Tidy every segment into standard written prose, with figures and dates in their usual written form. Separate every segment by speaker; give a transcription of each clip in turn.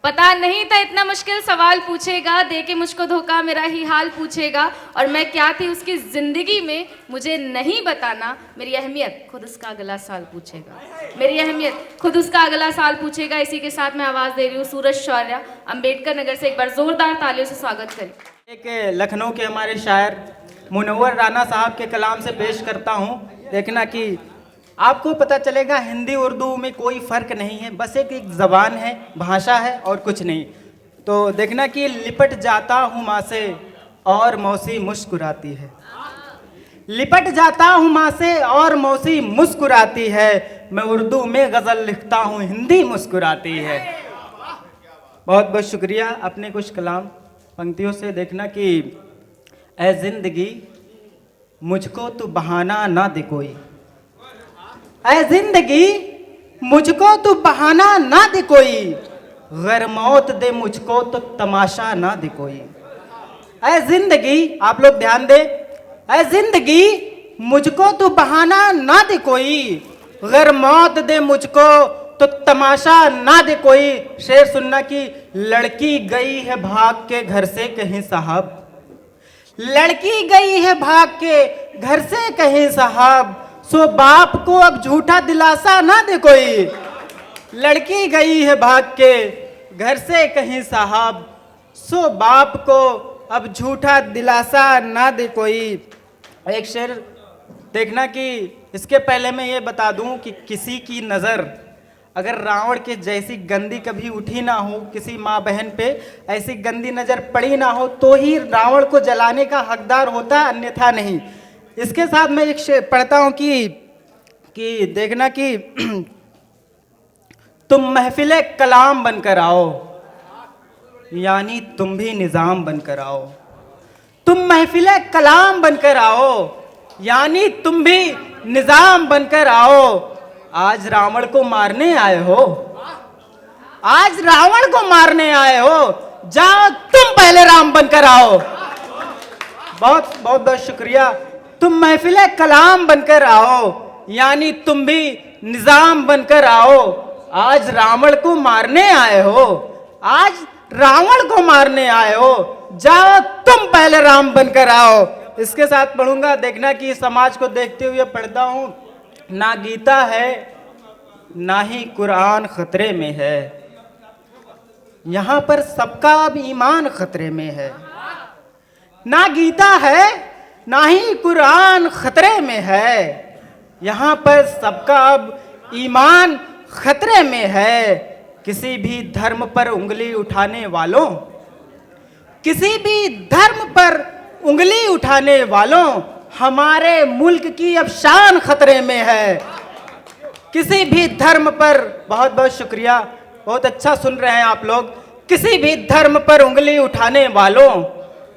Speaker 1: पता नहीं था इतना मुश्किल सवाल पूछेगा, दे के मुझको धोखा मेरा ही हाल पूछेगा। और मैं क्या थी उसकी जिंदगी में मुझे नहीं बताना, मेरी अहमियत खुद उसका अगला साल पूछेगा, मेरी अहमियत खुद उसका अगला साल पूछेगा। इसी के साथ मैं आवाज़ दे रही हूँ सूरज शौर्य, अम्बेडकर नगर से। एक बार जोरदार तालियों से स्वागत करें।
Speaker 2: एक लखनऊ के हमारे शायर मुनव्वर राना साहब के कलाम से पेश करता हूँ। देखना कि आपको पता चलेगा हिंदी उर्दू में कोई फ़र्क नहीं है, बस एक ज़बान है, भाषा है और कुछ नहीं। तो देखना कि लिपट जाता हूँ माँ से और मौसी मुस्कुराती है, लिपट जाता हूँ माँ से और मौसी मुस्कुराती है, मैं उर्दू में गज़ल लिखता हूँ हिंदी मुस्कुराती है। बहुत बहुत शुक्रिया। अपने कुछ कलाम पंक्तियों से देखना कि ऐ ज़िंदगी मुझको तू बहाना ना दे कोई, ऐ जिंदगी मुझको तू बहाना ना दे कोई, गैर मौत दे मुझको तो तमाशा ना दे कोई। ऐ जिंदगी, आप लोग ध्यान दे, ऐ जिंदगी मुझको तू बहाना ना दे कोई, गैर मौत दे मुझको तो तमाशा ना दे कोई। शेर सुनना कि लड़की गई है भाग के घर से कहीं साहब, लड़की गई है भाग के घर से कहीं साहब, सो बाप को अब झूठा दिलासा ना दे कोई। लड़की गई है भाग के घर से कहीं साहब, सो बाप को अब झूठा दिलासा ना दे कोई। एक शेर देखना कि इसके पहले मैं ये बता दूं कि किसी की नज़र अगर रावण के जैसी गंदी कभी उठी ना हो, किसी माँ बहन पे ऐसी गंदी नज़र पड़ी ना हो, तो ही रावण को जलाने का हकदार होता, अन्यथा नहीं। इसके साथ मैं एक शेर पढ़ता हूँ कि देखना कि तुम महफिले कलाम बनकर आओ, यानी तुम भी निज़ाम बनकर आओ, तुम महफिले कलाम बनकर आओ, यानी तुम भी निज़ाम बनकर आओ। आज रावण को मारने आए हो, आज रावण को मारने आए हो, जाओ तुम पहले राम बनकर आओ। बहुत बहुत बहुत शुक्रिया। तुम महफिले कलाम बनकर आओ, यानी तुम भी निजाम बनकर आओ। आज रावण को मारने आए हो, आज रावण को मारने आए हो, जाओ तुम पहले राम बनकर आओ। इसके साथ पढ़ूंगा, देखना कि समाज को देखते हुए पढ़ता हूँ। ना गीता है ना ही कुरान खतरे में है, यहाँ पर सबका अब ईमान खतरे में है। ना गीता है ना ही कुरान खतरे में है, यहाँ पर सबका अब ईमान खतरे में है। किसी भी धर्म पर उंगली उठाने वालों, किसी भी धर्म पर उंगली उठाने वालों, हमारे मुल्क की अब शान खतरे में है। किसी भी धर्म पर, बहुत बहुत शुक्रिया, बहुत अच्छा सुन रहे हैं आप लोग। किसी भी धर्म पर उंगली उठाने वालों,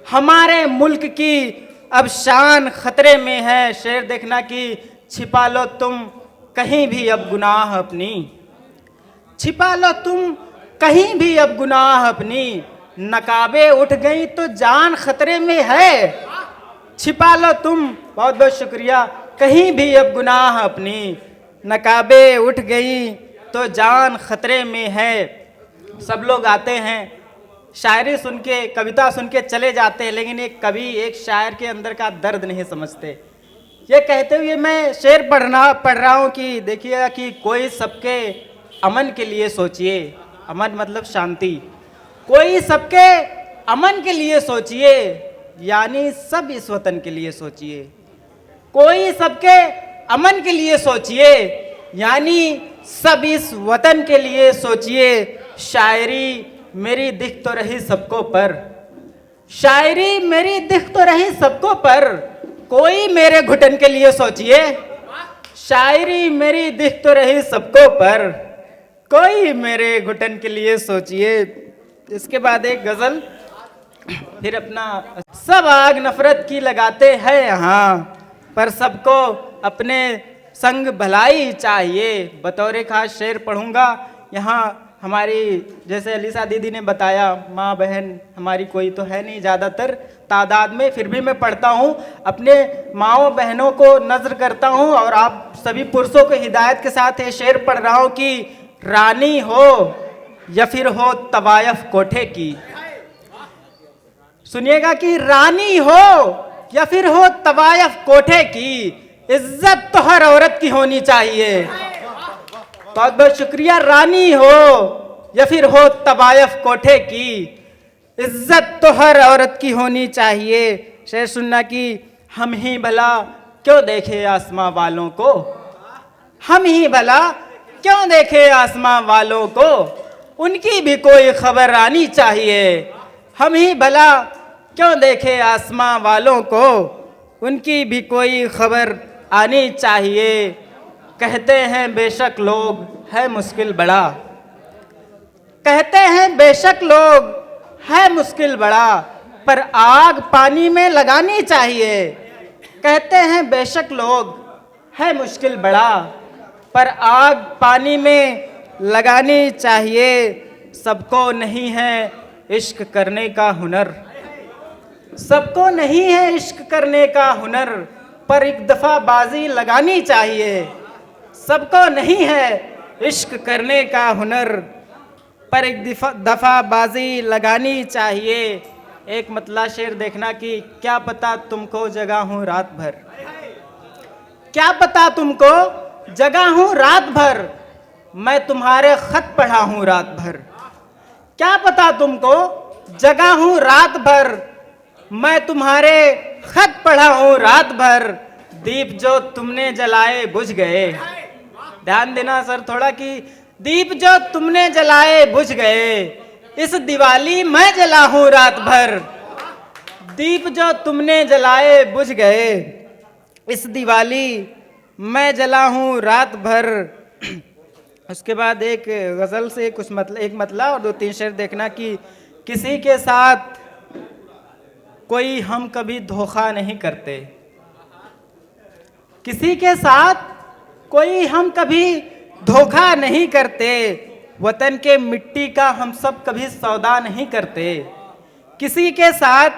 Speaker 2: हमारे मुल्क की अब शान खतरे में है। शेर देखना कि छिपा लो तुम कहीं भी अब गुनाह अपनी, छिपा लो तुम कहीं भी अब गुनाह अपनी, नकाबे उठ गई तो जान खतरे में है। छिपा लो तुम, बहुत बहुत शुक्रिया, कहीं भी अब गुनाह अपनी, नकाबे उठ गई तो जान खतरे में है। सब लोग आते हैं शायरी सुन के, कविता सुन के चले जाते हैं, लेकिन एक कवि, एक शायर के अंदर का दर्द नहीं समझते। ये कहते हुए मैं शेर पढ़ रहा हूँ कि देखिए कि कोई सबके अमन के लिए सोचिए, अमन मतलब शांति, कोई सबके अमन के लिए सोचिए, यानी सब इस वतन के लिए सोचिए। कोई सबके अमन के लिए सोचिए, यानी सब इस वतन के लिए सोचिए। शायरी मेरी दिख तो रही सबको पर, शायरी मेरी दिख तो रही सबको पर, कोई मेरे घुटन के लिए सोचिए। शायरी मेरी दिख तो रही सबको पर, कोई मेरे घुटन के लिए सोचिए। इसके बाद एक गजल, फिर अपना। सब आग नफरत की लगाते हैं यहाँ, पर सबको अपने संग भलाई चाहिए। बतौर खास शेर पढ़ूंगा। यहाँ हमारी, जैसे अलीसा दीदी ने बताया, माँ बहन हमारी कोई तो है नहीं ज़्यादातर तादाद में, फिर भी मैं पढ़ता हूँ। अपने माँओं बहनों को नज़र करता हूँ और आप सभी पुरुषों को हिदायत के साथ ये शेर पढ़ रहा हूँ कि रानी हो या फिर हो तवायफ कोठे की। सुनिएगा कि रानी हो या फिर हो तवायफ कोठे की, इज्जत तो हर औरत की होनी चाहिए। बहुत बहुत शुक्रिया। रानी हो या फिर हो तवायफ कोठे की, इज्जत तो हर औरत की होनी चाहिए। शेर सुनना कि हम ही भला क्यों देखे आसमां वालों को, हम ही भला क्यों देखे आसमां वालों को, उनकी भी कोई खबर आनी चाहिए। हम ही भला क्यों देखे आसमां वालों को, उनकी भी कोई खबर आनी चाहिए। कहते हैं बेशक लोग है मुश्किल बड़ा, कहते हैं बेशक लोग है मुश्किल बड़ा, पर आग पानी में लगानी चाहिए। कहते हैं बेशक लोग है मुश्किल बड़ा, पर आग पानी में लगानी चाहिए। सबको नहीं है इश्क करने का हुनर, सबको नहीं है इश्क करने का हुनर, पर एक दफ़ा बाजी लगानी चाहिए। सबको नहीं है इश्क करने का हुनर, पर एक दफ़ा बाजी लगानी चाहिए। एक मतला शेर देखना कि क्या पता तुमको जगा हूँ रात भर, क्या पता तुमको जगा हूँ रात भर, मैं तुम्हारे खत पढ़ा हूँ रात भर। क्या पता तुमको जगा हूँ रात भर, मैं तुम्हारे खत पढ़ा हूँ रात भर। दीप जो तुमने जलाए बुझ गए, ध्यान देना सर थोड़ा कि दीप जो तुमने जलाए बुझ गए, इस दिवाली मैं जला हूँ रात भर। दीप जो तुमने जलाए बुझ गए, इस दिवाली मैं जला हूँ रात भर। उसके बाद एक गज़ल से कुछ एक मतला और दो तीन शेर देखना कि किसी के साथ कोई हम कभी धोखा नहीं करते, किसी के साथ कोई हम कभी धोखा नहीं करते, वतन के मिट्टी का हम सब कभी सौदा नहीं करते। किसी के साथ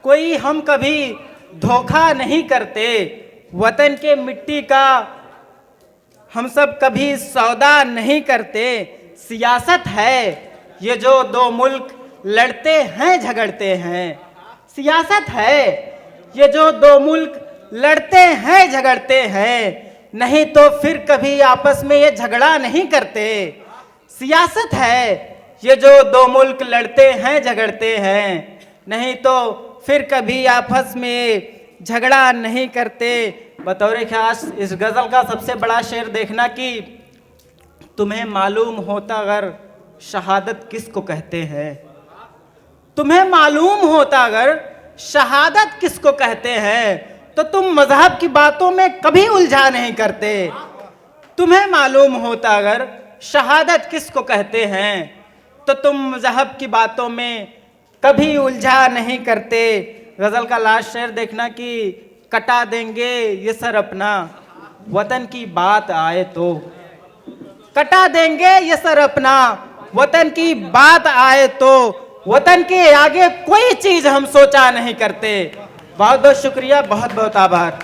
Speaker 2: कोई हम कभी धोखा नहीं करते, वतन के मिट्टी का हम सब कभी सौदा नहीं करते। सियासत है ये जो दो मुल्क लड़ते हैं झगड़ते हैं, सियासत है ये जो दो मुल्क लड़ते हैं झगड़ते हैं, नहीं तो फिर कभी आपस में ये झगड़ा नहीं करते। सियासत है ये जो दो मुल्क लड़ते हैं झगड़ते हैं, नहीं तो फिर कभी आपस में झगड़ा नहीं करते। बतौर ख़ास इस गज़ल का सबसे बड़ा शेर देखना कि तुम्हें मालूम होता अगर शहादत किसको कहते हैं, तुम्हें मालूम होता अगर शहादत किसको कहते हैं, तो तुम मजहब की बातों में कभी उलझा नहीं करते। तुम्हें मालूम होता अगर शहादत किसको कहते हैं, तो तुम मजहब की बातों में कभी उलझा नहीं करते। गज़ल का लास्ट शेर देखना कि कटा देंगे ये सर अपना, वतन की बात आए तो, कटा देंगे ये सर अपना, वतन की बात आए तो, वतन के आगे कोई चीज़ हम सोचा नहीं करते। बहुत बहुत शुक्रिया, बहुत बहुत आभार।